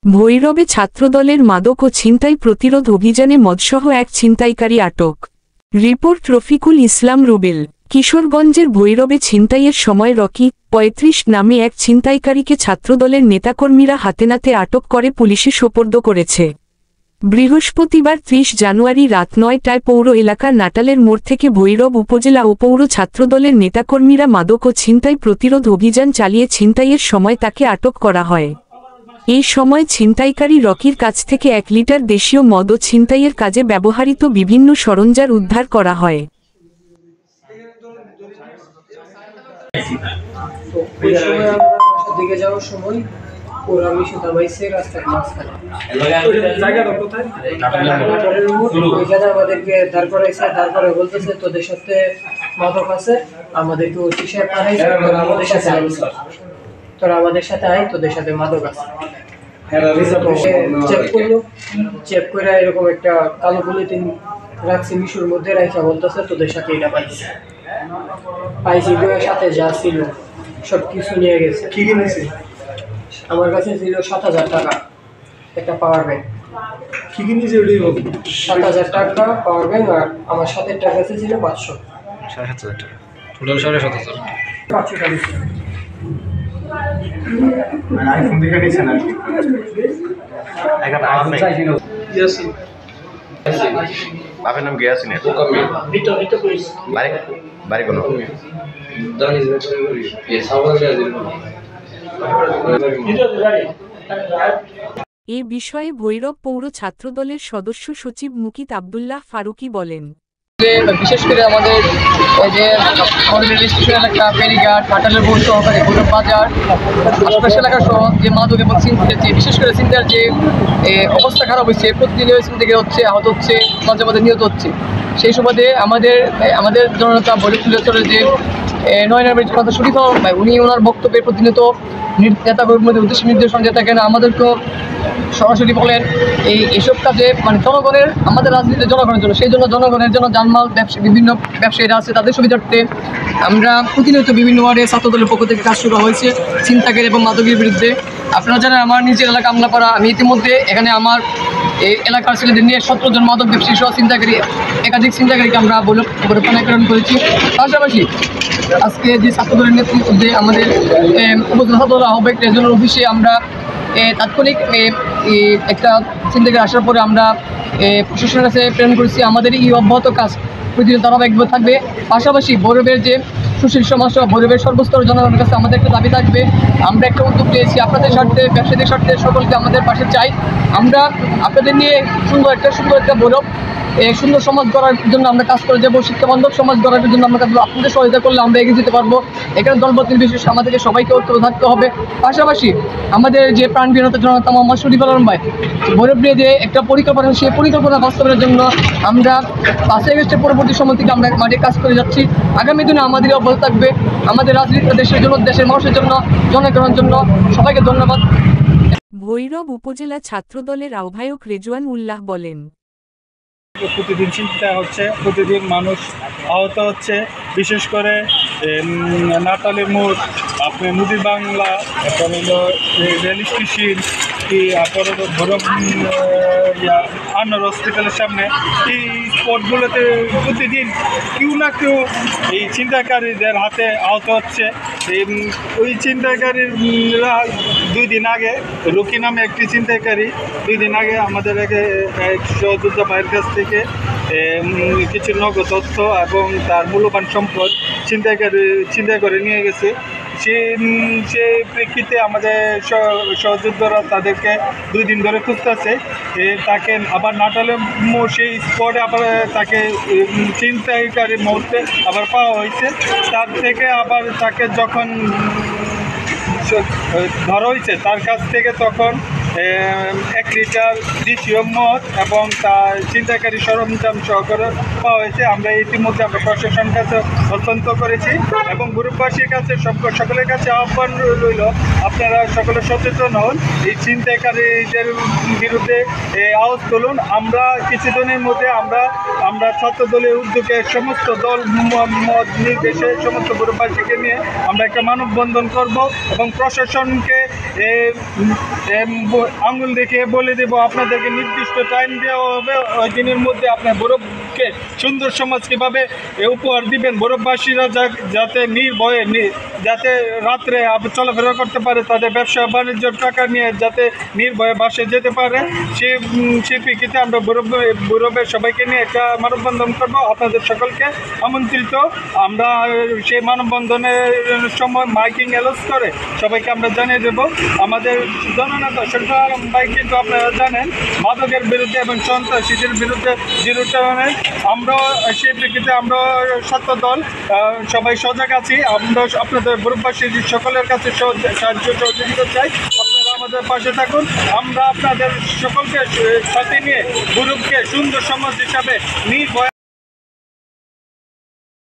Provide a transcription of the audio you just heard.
ভৈরবে ছাত্রদলের মাদক ও ছিনতাই প্রতিরোধ অভিযানে মদসহ এক ছিনতাইকারী আটক। রিপোর্ট রফিকুল ইসলাম রুবেল। কিশোরগঞ্জের ভৈরবে ছিনতাইয়ের সময় রকি ৩৫ নামে এক ছিনতাইকারীকে ছাত্রদলের নেতাকর্মীরা হাতেনাতে আটক করে পুলিশে সোপর্দ করেছে। বৃহস্পতিবার ৩০ জানুয়ারি রাত ৯টায় পৌর এলাকার নাটালের মোড় থেকে ভৈরব উপজেলা ও পৌর ছাত্রদলের নেতাকর্মীরা মাদক ও ছিনতাই প্রতিরোধ অভিযান চালিয়ে ছিনতাইয়ের সময় তাকে আটক করা হয়। এই সময় ছিনতাইকারী রকির কাছ থেকে ১ লিটার দেশীয় মদ ও ছিনতাইয়ের কাজে ব্যবহৃত বিভিন্ন সরঞ্জাম উদ্ধার করা হয়। আমাদেরকে দাঁড় করাইছে, তারপরে বলতেছে তোদের সাথে মাদক আছে, আমাদেরকে ওসি সাহেব পাঠাইছে, তোরা আমাদের সাথে আয়, তোদের সাথে মাদক আছে। চেক করে এরকম একটা কালো পলিথিন রাখছি মিশুর মধ্যে রাখা, বলতেছে তোদের সাথে এটা পাইছি। সাথে যা ছিল সব কিছু নিয়ে গেছে। কি কিনেছে? আমার কাছে ছিল ৭,০০০ টাকা একটা পাওয়ার ব্যাংক। কি কিনেছে? ৭,০০০ টাকা পাওয়ার ব্যাংক, আর আমার সাথে টাকা ছিল ৫০০। ৭,৫০০ টাকা টোটাল ৭,৫০০ ৫০০ টাকা ছিল। আইফোন দেখে নিয়েছেন আর কি? বাপের নাম গিয়াসিন। বাড়ি কোনো এ বিষয়ে ভৈরব পৌর ছাত্রদলের সদস্য সচিব মুকিত আবদুল্লাহ ফারুকি বলেন, বিশেষ করে আমাদের ওই যে রেল স্টেশন এলাকা, ফেরিঘাট, হাটালের বোর্ড সহকারে ভৈরব বাজার আশপাশ এলাকা সহ যে মাদক এবং ছিনতাই, বিশেষ করে ছিনতাইয়ের যে অবস্থা খারাপ হয়েছে, প্রতিদিন ছিনতাই হচ্ছে, আহত হচ্ছে, মাঝে মাঝে নিহত হচ্ছে। সেই সুবাদে আমাদের জননেতা ভৈরব চলে যে নয়নামের কথা শরীফ ভাই, উনি ওনার বক্তব্যে প্রতিনিয়ত নেতাকর্মীর মধ্যে উদ্দেশ্য নির্দেশন দিয়ে থাকেন। আমাদেরকেও সরাসরি বলেন এইসব কাজে মানে জনগণের, আমাদের রাজনীতির জনগণের জন্য, সেই জন্য জনগণের জন্য জানমাল বিভিন্ন ব্যবসায়ীরা আছে, তাদের সুবিধার্থে আমরা প্রতিনিয়ত বিভিন্ন ওয়ার্ডে ছাত্রদলের পক্ষ থেকে কাজ শুরু হয়েছে ছিনতাইয়ের এবং মাদকের বিরুদ্ধে। আপনারা জানেন আমার নিজের এলাকা আমলাপাড়া, আমি ইতিমধ্যে এখানে আমার এই এলাকার ছেলেদের নিয়ে ১৭ জন মাদক ব্যবসায়ী সহ ছিনতাইকারী, একাধিক ছিনতাইকারীকে আমরা থানাকরণ করেছি। পাশাপাশি আজকে যে ছাত্রদলের নেতৃত্বে আমাদের উপজেলা ছাত্রদল আহ্বায়ক রেজনাল অফিসে আমরা তাৎক্ষণিক একটা ছিনতাইকারী আসার পরে আমরা প্রশাসনের কাছে প্রেরণ করেছি। আমাদের এই অব্যাহত কাজ প্রতিদিন ধারাবাহিকভাবে থাকবে। পাশাপাশি ভৈরবের যে সুশীল সমাজ সহ ভৈরবের সর্বস্তরের জনগণের কাছে আমাদের একটা দাবি থাকবে। আমরা একটা উদ্যোগ নিয়েছি, আপনাদের স্বার্থে, ব্যবসায়ীদের স্বার্থে সকলকে আমাদের পাশে চাই। আমরা আপনাদের নিয়ে সুন্দর একটা ভৈরব সুন্দর সমাজ গড়ার জন্য আমরা কাজ করে যাবো, শিক্ষাবান্ধব সমাজ গড়ার জন্য আমরা কাজ করবো। আপনাদের সহায়তা করলে আমরা এগিয়ে যেতে পারবো। এখানে দলবদ্ধ বিশেষ আমাদেরকে সবাইকে ঐক্য থাকতে হবে। পাশাপাশি আমাদের যে প্রাণপ্রিয় জননেতা মোহাম্মদ শরীফ আলম ভাই ভৈরব নিয়ে যে একটা পরিকল্পনা, সেই পরিকল্পনা বাস্তবায়নের জন্য আমরা ৫ আগস্টের পরবর্তী সময় থেকে আমরা মাঠে কাজ করে যাচ্ছি। আগামী দিনে আমাদের অব্যাহত থাকবে। আমাদের রাজনীতি দেশের জন্য, দেশের মানুষের জন্য, জনগণের জন্য। সবাইকে ধন্যবাদ। ভৈরব উপজেলা ছাত্রদলের আহ্বায়ক রেজওয়ান উল্লাহ বলেন, প্রতিদিন ছিনতাই হচ্ছে, প্রতিদিন মানুষ আহত হচ্ছে। বিশেষ করে নাটালের মোড়, আপনি মুদি বাংলা, তারপর হলো রেল স্টেশন, তারপর হলো ভৈরব আনোয়ার হসপিটালের সামনে, এই স্পটগুলোতে প্রতিদিন কেউ না কেউ এই ছিনতাইকারীদের হাতে আহত হচ্ছে। ওই ছিনতাইকারীরা 2 দিন আগে, রকি নামে একটি ছিনতাইকারী 2 দিন আগে আমাদের এক সহযোদ্ধা ভাইয়ের কাছ থেকে কিছু নগদ তথ্য এবং তার মূল্যবান সম্পদ ছিনতাই করে নিয়ে গেছে। সেই প্রেক্ষিতে আমাদের সহযোদ্ধারা তাদেরকে 2 দিন ধরে খুঁজতেছে। তাকে আবার নাটালের সেই স্পটে আবার তাকে ছিনতাইকারীর মুহূর্তে আবার পাওয়া হয়েছে। তার থেকে আবার তাকে যখন ধরা হয়েছে, তার কাছ থেকে তখন 1 লিটার দেশীয় মদ এবং তার ছিনতাইকারী সরঞ্জাম সহকারে পাওয়া হয়েছে। আমরা ইতিমধ্যে প্রশাসনের কাছে হস্তান্তর করেছি এবং গ্রুপবাসীর কাছে সকলের কাছে আহ্বান রইল, আপনারা সকলে সচেতন হন, এই ছিনতাইকারীদের বিরুদ্ধে আওয়াজ তুলুন। আমরা কিছুদিনের মধ্যে আমরা ছাত্রদলের উদ্যোগে সমস্ত দল মত নির্দেশে সমস্ত গ্রুপবাসীকে নিয়ে আমরা একটা মানববন্ধন করব এবং প্রশাসনকে আঙুল দেখে বলে দেব, আপনাদেরকে নির্দিষ্ট টাইম দেওয়া হবে। ওই দিনের মধ্যে আপনার বরফকে সুন্দর সমাজ কীভাবে উপহার দিবেন, বরফবাসীরা যাতে নির্ভয়ে যাতে রাত্রে চলাফেরা করতে পারে, তাদের ব্যবসা বাণিজ্যর টাকা নিয়ে যাতে নির্ভয়ে বাসে যেতে পারে, সেই প্রেক্ষিতে আমরা বরফের সবাইকে নিয়ে একটা মানববন্ধন করবো। আপনাদের সকলকে আমন্ত্রিত। আমরা সেই মানববন্ধনের সময় মাইকিং অ্যালাউন্স করে সবাইকে আমরা জানিয়ে দেব। আমাদের জননেতা শরীফুল আলম ভাই কিন্তু আপনারা জানেন মাদকের বিরুদ্ধে এবং সন্ত্রাসীদের বিরুদ্ধে জিরো টলারেন্স। আমরা সেই প্রেক্ষিতে আমরা ছাত্র দল সবাই সজাগ আছি। আমরা আপনাদের বরফবাসী সকলের কাছে সাহায্য সহযোগিতা চাই। আপনারা আমাদের পাশে থাকুন। আমরা আপনাদের সকলকে সাথে নিয়ে বরফকে সুন্দর সমাজ হিসাবে নির্ভয়